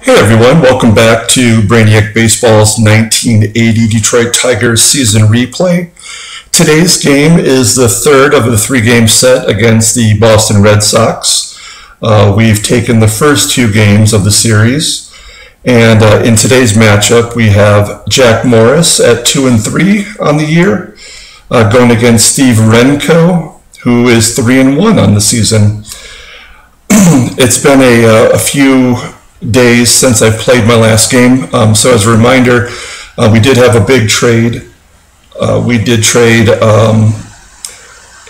Hey everyone, welcome back to Brainiac Baseball's 1980 Detroit Tigers season replay. Today's game is the third of the three-game set against the Boston Red Sox. We've taken the first two games of the series, and in today's matchup we have Jack Morris at 2-3 on the year, going against Steve Renko, who is 3-1 on the season. It's been a few days since I've played my last game, so as a reminder, we did have a big trade. We did trade a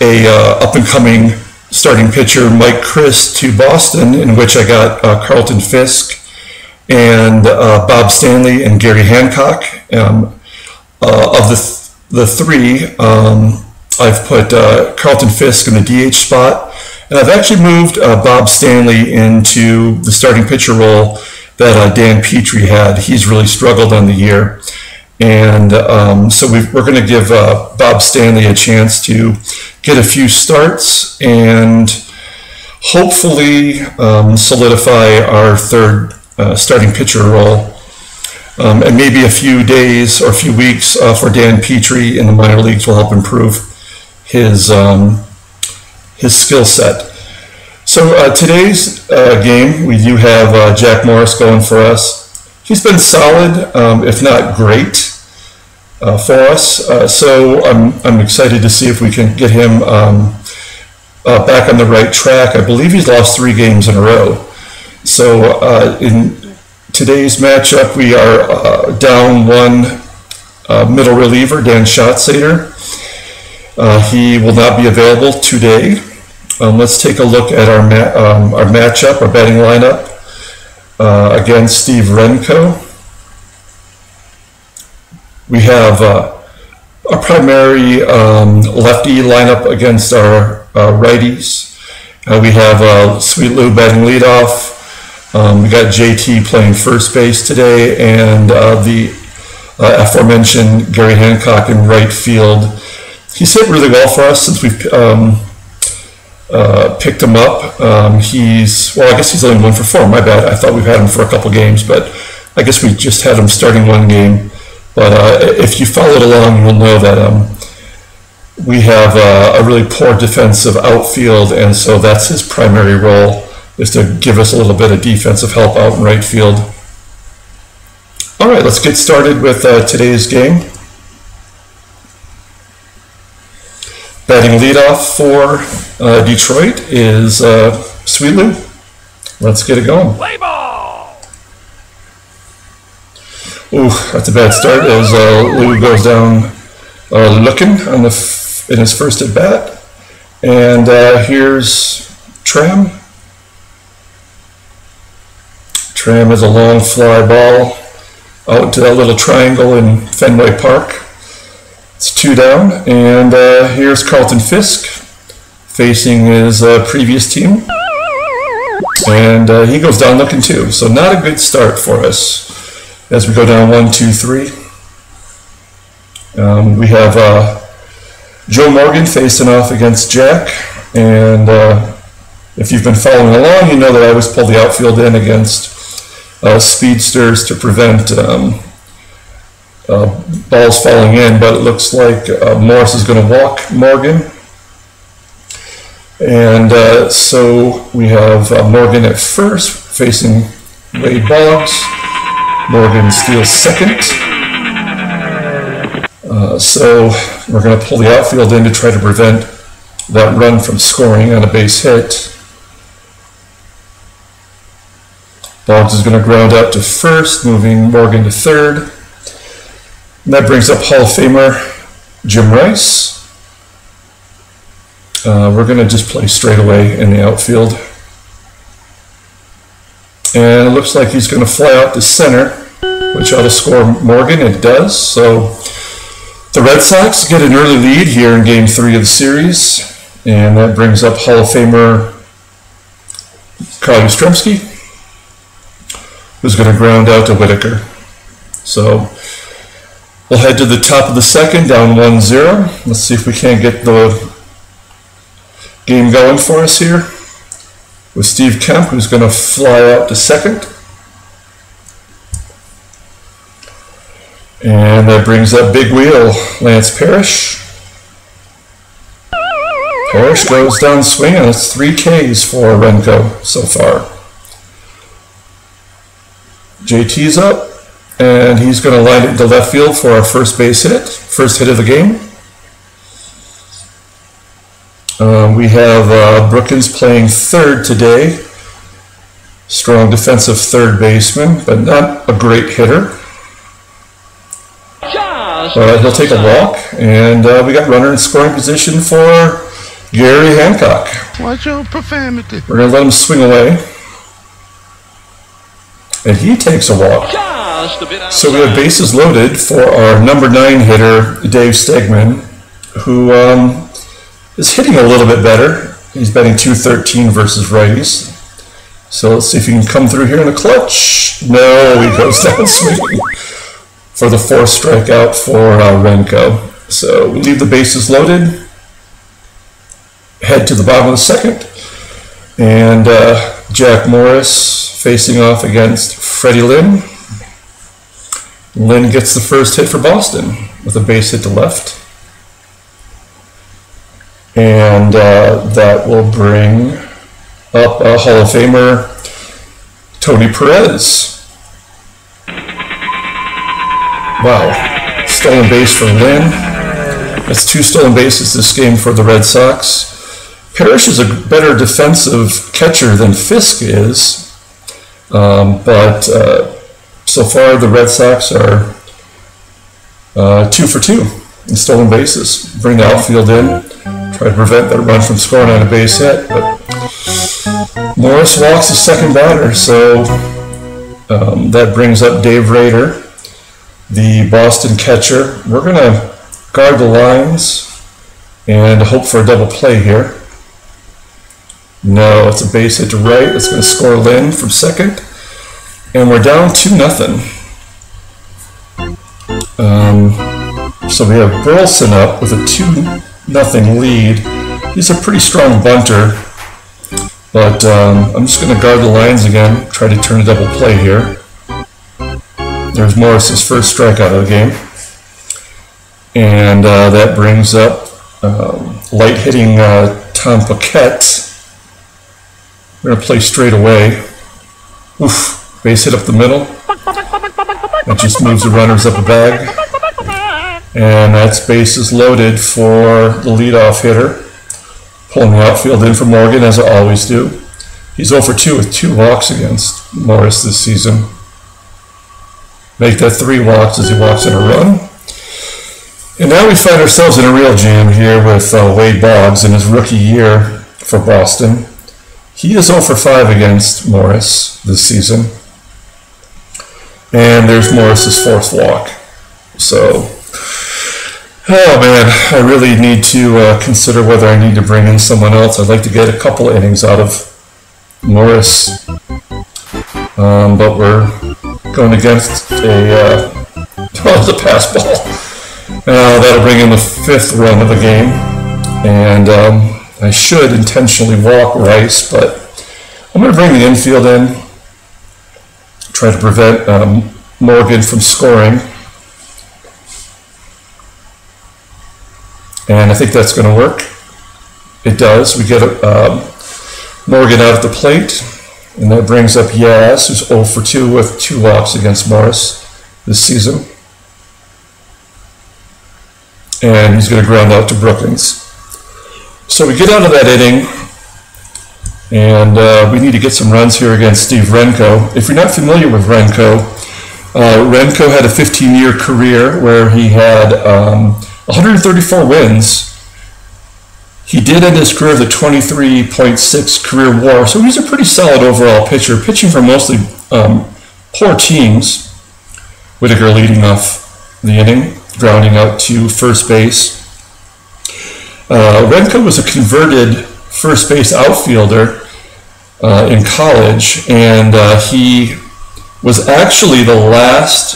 up-and-coming starting pitcher, Mike Chris, to Boston, in which I got Carlton Fisk and Bob Stanley and Gary Hancock. Of the three, I've put Carlton Fisk in the DH spot, and I've actually moved Bob Stanley into the starting pitcher role that Dan Petrie had. He's really struggled on the year. And so we're going to give Bob Stanley a chance to get a few starts and hopefully solidify our third starting pitcher role. And maybe a few days or a few weeks for Dan Petrie in the minor leagues will help improve his skill set. So today's game, we do have Jack Morris going for us. He's been solid, if not great, for us. So I'm excited to see if we can get him back on the right track. I believe he's lost 3 games in a row. So in today's matchup, we are down one middle reliever, Dan Schatzeder. He will not be available today. Let's take a look at our matchup, our batting lineup against Steve Renko. We have our primary lefty lineup against our righties. We have Sweet Lou batting leadoff. We got JT playing first base today, and the aforementioned Gary Hancock in right field. He's hit really well for us since we've picked him up. I guess he's only 1 for 4. My bad. I thought we've had him for a couple games, but I guess we just had him starting one game. But if you followed along, you'll know that we have a really poor defensive outfield, and so that's his primary role, is to give us a little bit of defensive help out in right field. All right, let's get started with today's game. Batting leadoff for Detroit is Sweet Lou. Let's get it going. Play ball! Ooh, that's a bad start as Lou goes down looking in his first at bat. And here's Tram. Tram is a long fly ball out to that little triangle in Fenway Park. It's 2 down, and here's Carlton Fisk facing his previous team, and he goes down looking too. So not a good start for us as we go down 1, 2, 3. We have Joe Morgan facing off against Jack, and if you've been following along, you know that I always pull the outfield in against speedsters to prevent balls falling in, but it looks like Morris is going to walk Morgan. And so we have Morgan at first facing Wade Boggs. Morgan steals second. So we're going to pull the outfield in to try to prevent that run from scoring on a base hit. Boggs is going to ground out to first, moving Morgan to third. And that brings up Hall of Famer Jim Rice. We're going to just play straight away in the outfield. And it looks like he's going to fly out to center, which ought to score Morgan. It does. So the Red Sox get an early lead here in Game 3 of the series. And that brings up Hall of Famer Carl Yastrzemski, who's going to ground out to Whitaker. So we'll head to the top of the second, down 1-0. Let's see if we can't get the game going for us here with Steve Kemp, who's going to fly out to second. And that brings up big wheel, Lance Parrish. Parrish goes down swinging. It's 3 Ks for Renko so far. JT's up, and he's going to line it to left field for our first base hit, first hit of the game. We have Brookins playing third today. Strong defensive third baseman, but not a great hitter. He'll take a walk, and we got runner in scoring position for Gary Hancock. Watch your profanity. We're going to let him swing away. And he takes a walk. So we have bases loaded for our number 9 hitter, Dave Stegman, who is hitting a little bit better. He's batting .213 versus righties. So let's see if he can come through here in the clutch. No, he goes down swinging for the 4th strikeout for Renko. So we leave the bases loaded. Head to the bottom of the 2nd. And Jack Morris facing off against Freddie Lynn. Lynn gets the first hit for Boston with a base hit to left. And that will bring up Hall of Famer Tony Perez. Wow, stolen base for Lynn. That's 2 stolen bases this game for the Red Sox. Parrish is a better defensive catcher than Fisk is, but so far the Red Sox are 2 for 2 in stolen bases. Bring the outfield in, try to prevent that run from scoring on a base hit, but Morris walks the second batter, so that brings up Dave Rader, the Boston catcher. We're going to guard the lines and hope for a double play here. No, it's a base hit to right. It's going to score Lynn from second. And we're down 2-0. So we have Burleson up with a 2-0 lead. He's a pretty strong bunter. But I'm just going to guard the lines again, try to turn a double play here. There's Morris's first strikeout of the game. And that brings up light hitting Tom Paquette. We're going to play straight away. Oof, base hit up the middle. That just moves the runners up a bag. And that's bases loaded for the leadoff hitter. Pulling the outfield in for Morgan, as I always do. He's 0 for 2 with 2 walks against Morris this season. Make that 3 walks as he walks in a run. And now we find ourselves in a real jam here with Wade Boggs in his rookie year for Boston. He is 0 for 5 against Morris this season. And there's Morris's 4th walk. So, oh man, I really need to consider whether I need to bring in someone else. I'd like to get a couple of innings out of Morris. But we're going against a pass ball. That'll bring in the 5th run of the game. And I should intentionally walk Rice, but I'm going to bring the infield in, try to prevent Morgan from scoring. And I think that's going to work. It does. We get Morgan out at the plate, and that brings up Yaz, who's 0 for 2 with 2 walks against Morris this season. And he's going to ground out to Brookins. So we get out of that inning, and we need to get some runs here against Steve Renko. If you're not familiar with Renko, Renko had a 15-year career where he had 134 wins. He did end his career with a 23.6 career WAR, so he's a pretty solid overall pitcher, pitching for mostly poor teams. Whitaker leading off the inning, grounding out to first base. Renko was a converted first base outfielder in college, and he was actually the last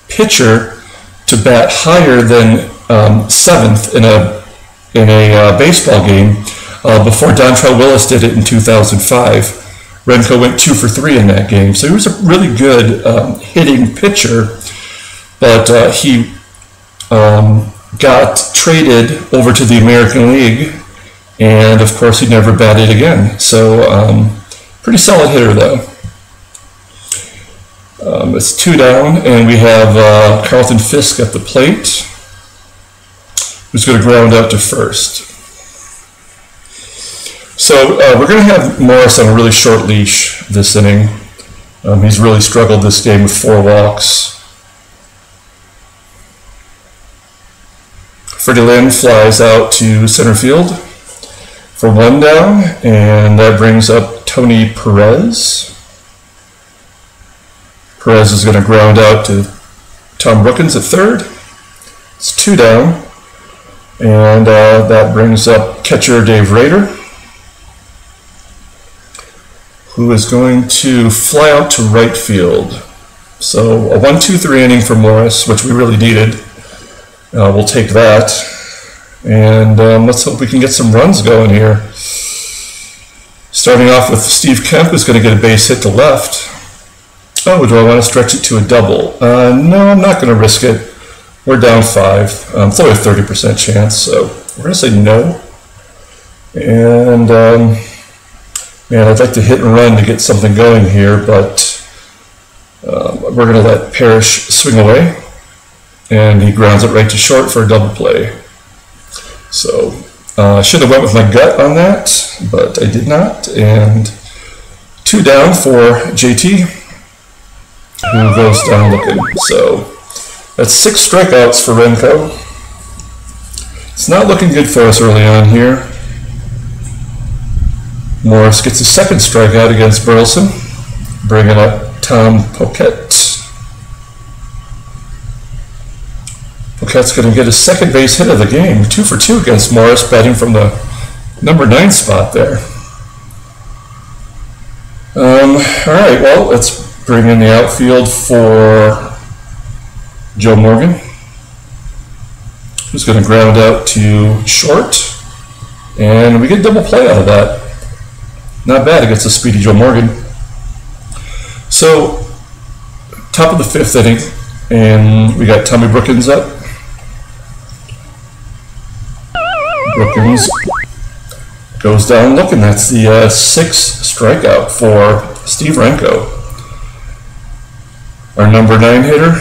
pitcher to bat higher than 7th in a baseball game before Dontrell Willis did it in 2005. Renko went 2 for 3 in that game, so he was a really good hitting pitcher. but he got traded over to the American League, and of course he never batted again. So pretty solid hitter though. It's 2 down, and we have Carlton Fisk at the plate, who's going to ground out to first. So we're going to have Morris on a really short leash this inning. He's really struggled this game with 4 walks. Freddie Lynn flies out to center field for 1 down, and that brings up Tony Perez. Perez is going to ground out to Tom Brookins at third. It's 2 down, and that brings up catcher Dave Rader, who is going to fly out to right field. So a 1-2-3 inning for Morris, which we really needed. We'll take that, and let's hope we can get some runs going here. Starting off with Steve Kemp, who's going to get a base hit to left. Oh, do I want to stretch it to a double? No, I'm not going to risk it. We're down 5. It's only a 30% chance, so we're going to say no. And man, I'd like to hit and run to get something going here, but we're going to let Parrish swing away, and he grounds it right to short for a double play. So I should have went with my gut on that, but I did not. And 2 down for JT, who goes down looking. So that's 6 strikeouts for Renko. It's not looking good for us early on here. Morris gets a 2nd strikeout against Burleson, bringing up Tom Poquette. Poquette's going to get his 2nd base hit of the game, 2 for 2 against Morris, batting from the number 9 spot there. All right, well, let's bring in the outfield for Joe Morgan, who's going to ground out to short, and we get a double play out of that. Not bad against a speedy Joe Morgan. So, top of the 5th inning, and we got Tommy Brookins up. Brookins goes down looking. That's the 6th strikeout for Steve Renko, our number 9 hitter.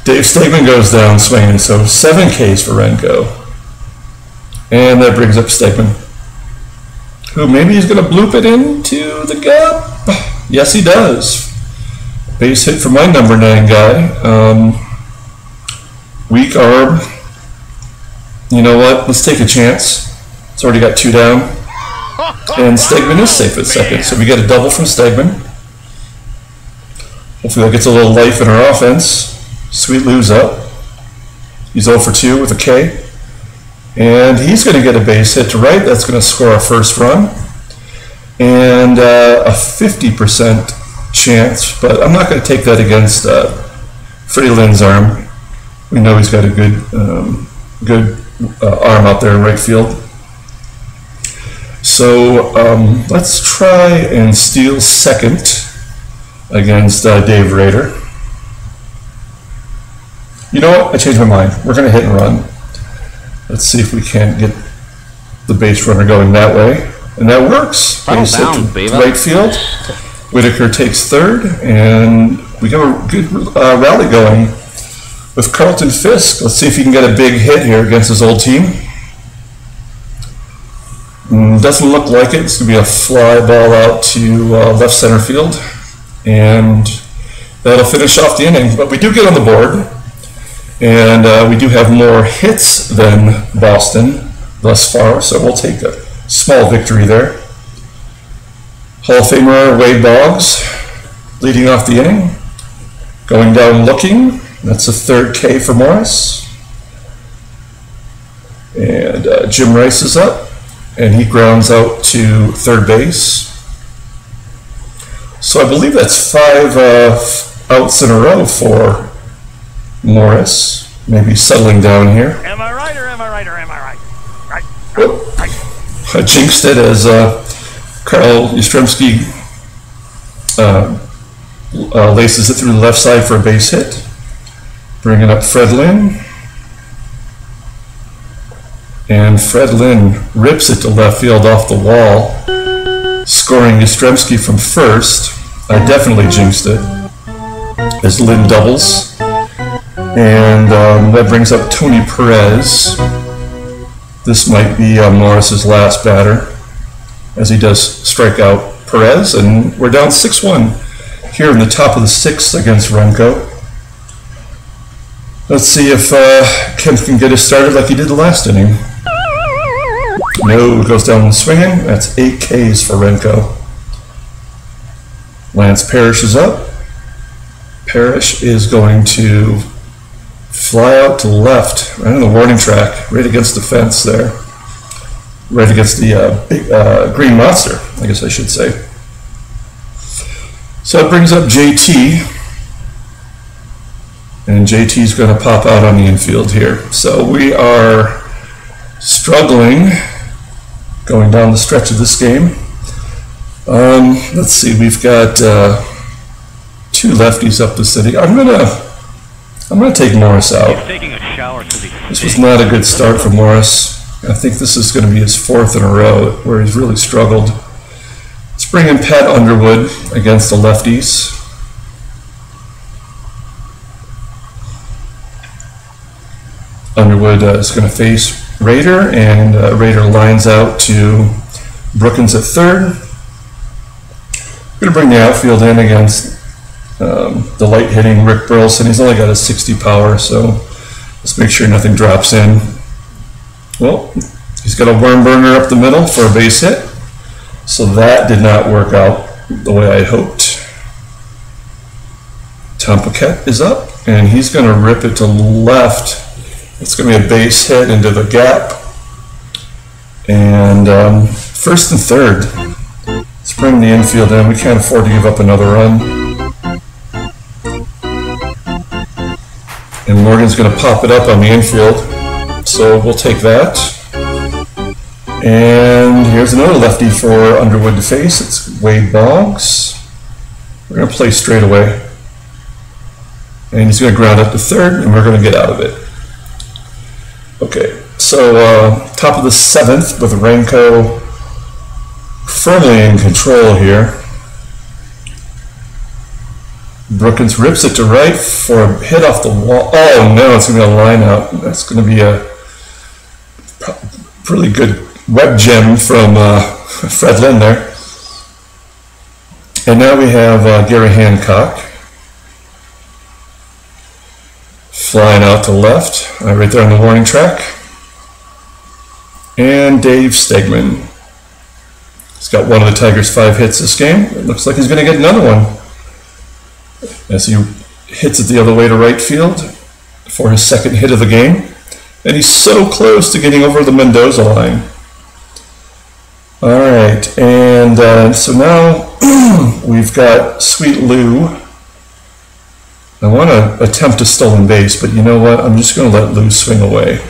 Dave Stegman goes down swinging, so 7 Ks for Renko. And that brings up Stegman, who maybe is going to bloop it into the gap. Yes, he does. Base hit for my number 9 guy. Weak arm. You know what? Let's take a chance. It's already got 2 down. And Stegman is safe at second, so we get a double from Stegman. Hopefully that gets a little life in our offense. Sweet Lou's up. He's 0 for 2 with a K. And he's going to get a base hit to right. That's going to score our first run. And a 50% chance, but I'm not going to take that against Freddie Lynn's arm. We know he's got a good arm out there in right field. So let's try and steal second against Dave Rader. You know what? I changed my mind. We're going to hit and run. Let's see if we can't get the base runner going that way. And that works. Base hit to right field. Whitaker takes third, and we got a good rally going with Carlton Fisk. Let's see if he can get a big hit here against his old team. Doesn't look like it. It's going to be a fly ball out to left center field, and that'll finish off the inning. But we do get on the board, and we do have more hits than Boston thus far, so we'll take a small victory there. Hall of Famer Wade Boggs leading off the inning, going down looking. That's a 3rd K for Morris. And Jim Rice is up, and he grounds out to 3rd base. So I believe that's 5 outs in a row for Morris. Maybe settling down here. Am I right or am I right or am I right? Right. I jinxed it as Carl Yastrzemski laces it through the left side for a base hit. Bringing up Fred Lynn. And Fred Lynn rips it to left field off the wall, scoring Yastrzemski from first. I definitely jinxed it, as Lynn doubles. And that brings up Tony Perez. This might be Morris's last batter, as he does strike out Perez, and we're down 6-1 here in the top of the sixth against Renko. Let's see if Kemp can get us started like he did the last inning. No, it goes down swinging. That's 8 Ks for Renko. Lance Parrish is up. Parrish is going to fly out to left, right on the warning track, right against the fence there. Right against the big, green monster, I guess I should say. So it brings up JT. And JT's going to pop out on the infield here. So we are struggling going down the stretch of this game. Let's see, we've got 2 lefties up the city. I'm gonna take Morris out. This was not a good start for Morris. I think this is going to be his 4th in a row where he's really struggled. Let's bring in Pat Underwood against the lefties. Underwood is going to face Rader, and Rader lines out to Brookins at third. We're going to bring the outfield in against the light hitting Rick Burleson. He's only got a 60 power, so let's make sure nothing drops in. Well, he's got a worm burner up the middle for a base hit, so that did not work out the way I hoped. Tom Paquette is up, and he's going to rip it to left. It's going to be a base hit into the gap. And first and third. Let's bring the infield in. We can't afford to give up another run. And Morgan's going to pop it up on the infield. So we'll take that. And here's another lefty for Underwood to face. It's Wade Boggs. We're going to play straight away. And he's going to ground up to third, and we're going to get out of it. Okay, so top of the 7th with Renko firmly in control here. Brookins rips it to right for a hit off the wall. Oh no, it's going to be a line out. That's going to be a really good web gem from Fred Lynn there. And now we have Gary Hancock flying out to left, right there on the warning track. And Dave Stegman. He's got one of the Tigers' 5 hits this game. It looks like he's going to get another one as he hits it the other way to right field for his 2nd hit of the game. And he's so close to getting over the Mendoza line. All right, and so now we've got Sweet Lou. I want to attempt a stolen base, but you know what? I'm just going to let Lou swing away.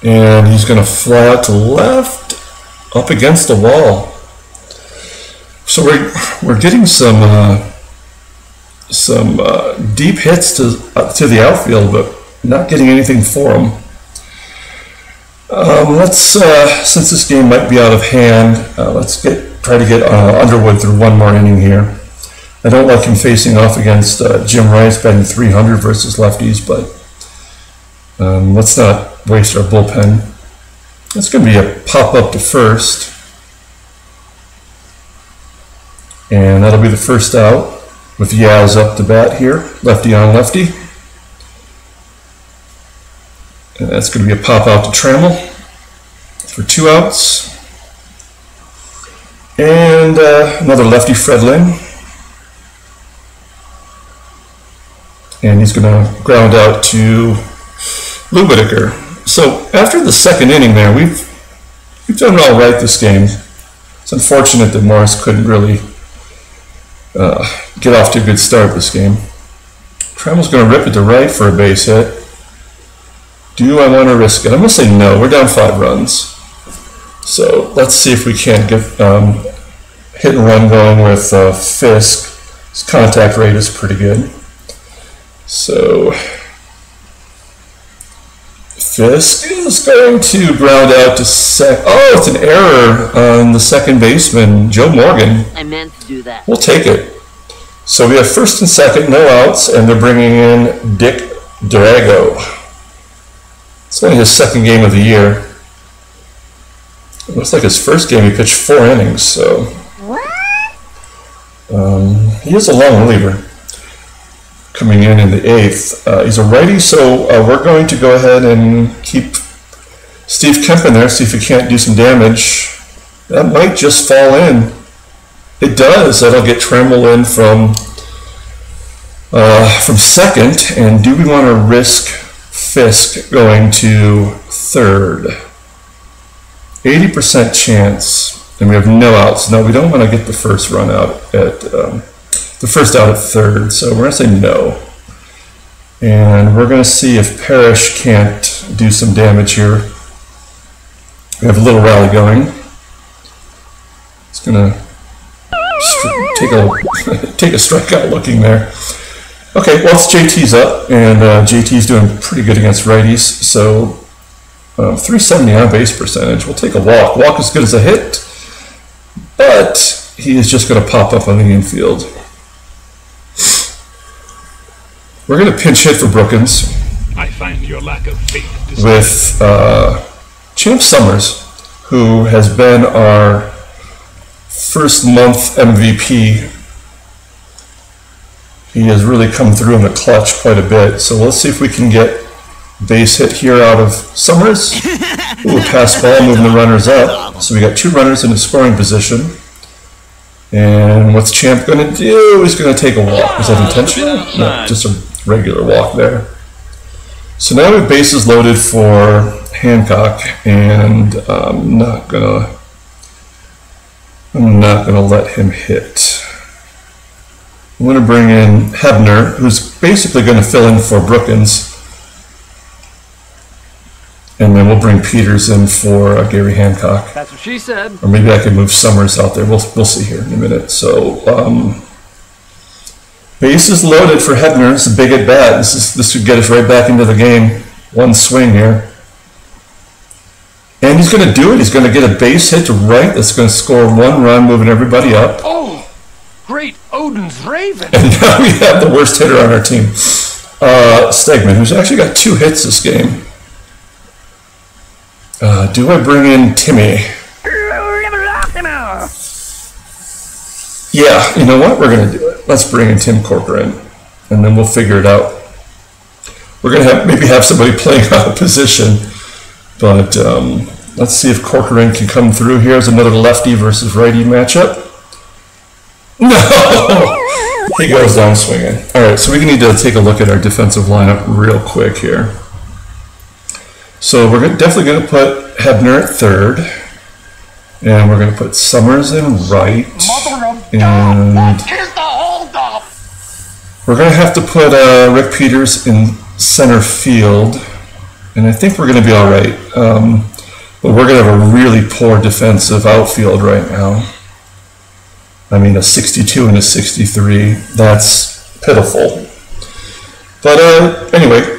And he's going to fly out to left, up against the wall. So we're getting some deep hits to the outfield, but not getting anything for them. Let's since this game might be out of hand, let's try to get Underwood through one more inning here. I don't like him facing off against Jim Rice batting 300 versus lefties, but let's not waste our bullpen. It's going to be a pop up to first, and that'll be the first out with Yaz up to bat here, lefty on lefty. And that's going to be a pop out to Trammell for 2 outs. And another lefty, Fred Lynn. And he's going to ground out to Lou Whitaker. So after the 2nd inning there, we've done all right this game. It's unfortunate that Morris couldn't really get off to a good start this game. Trammell's going to rip it to right for a base hit. Do I want to risk it? I'm going to say no. We're down 5 runs. So let's see if we can't hit and run going with Fisk. His contact rate is pretty good. So Fisk is going to ground out to Oh, it's an error on the second baseman, Joe Morgan. I meant to do that. We'll take it. So we have first and second, no outs, and they're bringing in Dick Drago. It's only his second game of the year. It looks like his first game he pitched 4 innings, so he is a long reliever. Coming in the 8th. He's a righty, so we're going to go ahead and keep Steve Kemp in there, see if he can't do some damage. That might just fall in. It does. That'll get Tremble in from second. And do we want to risk Fisk going to third? 80% chance, and we have no outs. No, we don't want to get the first run out at the first out at third, so we're going to say no. And we're going to see if Parrish can't do some damage here. We have a little rally going. It's going to take a strikeout looking there. Okay, well, it's JT's up, and JT's doing pretty good against righties, so 370 on base percentage. We'll take a walk. Walk as good as a hit, but he is just going to pop up on the infield. We're going to pinch hit for Brookins. I find your lack of faith with Champ Summers, who has been our first month MVP. He has really come through in the clutch quite a bit. So let's see if we can get base hit here out of Summers. Ooh, pass ball, moving the runners up. So we got 2 runners in a scoring position. And what's Champ going to do? He's going to take a walk. Is that intentional? No, just a regular walk there. So now we have bases loaded for Hancock, and I'm not gonna let him hit. I'm gonna bring in Hebner, who's basically going to fill in for Brookins, and then we'll bring Peters in for Gary Hancock. That's what she said. Or maybe I can move Summers out there. We'll see here in a minute. So bases loaded for Hebner. It's a big at bat. This would get us right back into the game. One swing here. And he's going to do it. He's going to get a base hit to right. That's going to score 1 run, moving everybody up. Oh, great Odin's Raven. And now we have the worst hitter on our team, Stegman, who's actually got 2 hits this game. Do I bring in Timmy? Yeah, you know what? We're going to do it. Let's bring in Tim Corcoran, and then we'll figure it out. We're going to maybe have somebody playing out of position, but let's see if Corcoran can come through. Here's another lefty versus righty matchup. No! He goes down swinging. All right, so we need to take a look at our defensive lineup real quick here. So we're definitely going to put Hebner at third, and we're going to put Summers in right, and we're going to have to put Rick Peters in center field, and I think we're going to be all right. But we're going to have a really poor defensive outfield right now. I mean, a 62 and a 63. That's pitiful. But anyway.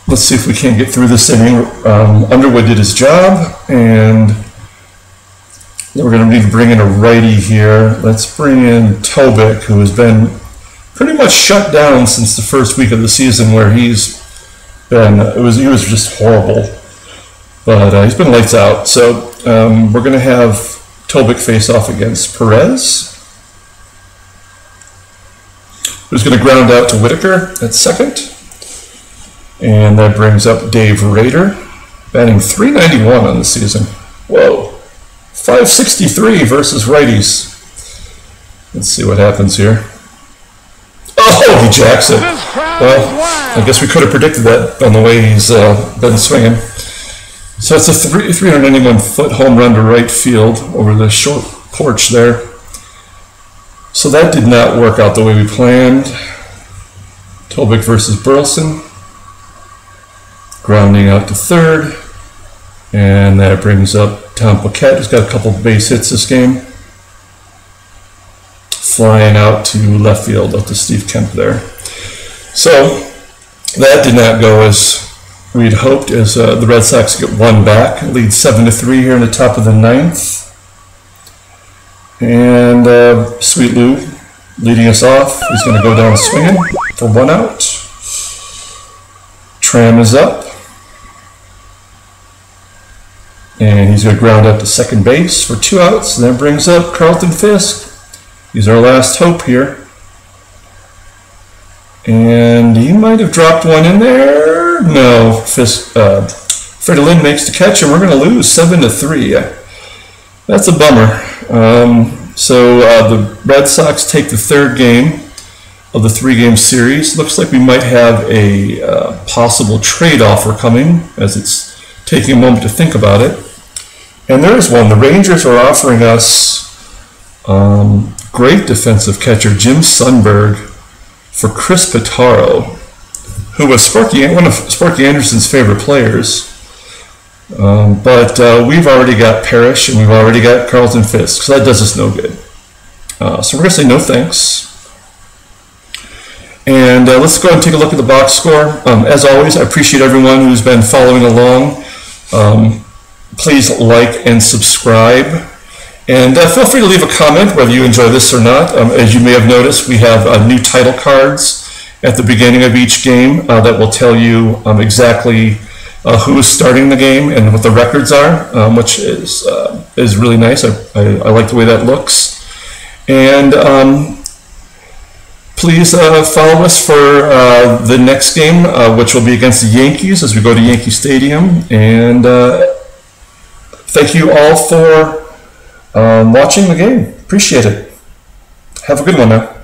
Let's see if we can't get through this inning. Underwood did his job, and we're going to need to bring in a righty here. Let's bring in Tobik, who has been pretty much shut down since the first week of the season, where he was just horrible. But he's been lights out. So we're going to have Tobik face off against Perez, who's going to ground out to Whitaker at second. And that brings up Dave Rader, batting .391 on the season. Whoa. .563 versus righties. Let's see what happens here. Oh, he jacks it. Well, I guess we could have predicted that on the way he's been swinging. So it's a 391-foot home run to right field over the short porch there. So that did not work out the way we planned. Tobik versus Burleson. Grounding out to third, and that brings up Tom Paquette, who's got a couple base hits this game. flying out to left field, up to Steve Kemp there. So that did not go as we'd hoped, as the Red Sox get one back, lead 7-3 here in the top of the ninth. And Sweet Lou leading us off. He's going to go down swinging for one out. Tram is up. And he's going to ground out to second base for 2 outs. And that brings up Carlton Fisk. He's our last hope here. And he might have dropped one in there. No, Fisk. Fredolin makes the catch, and we're going to lose 7-3. That's a bummer. So the Red Sox take the third game of the 3-game series. Looks like we might have a possible trade offer coming, as it's taking a moment to think about it. And there is one. The Rangers are offering us great defensive catcher Jim Sundberg for Chris Pitaro, who was one of Sparky Anderson's favorite players. But we've already got Parrish and we've already got Carlton Fisk, so that does us no good. So we're going to say no thanks. And let's go ahead and take a look at the box score. As always, I appreciate everyone who's been following along. Please like and subscribe. And feel free to leave a comment whether you enjoy this or not. As you may have noticed, we have new title cards at the beginning of each game that will tell you exactly who is starting the game and what the records are, which is really nice. I like the way that looks. And please follow us for the next game, which will be against the Yankees as we go to Yankee Stadium. And thank you all for watching the game. Appreciate it. Have a good one now.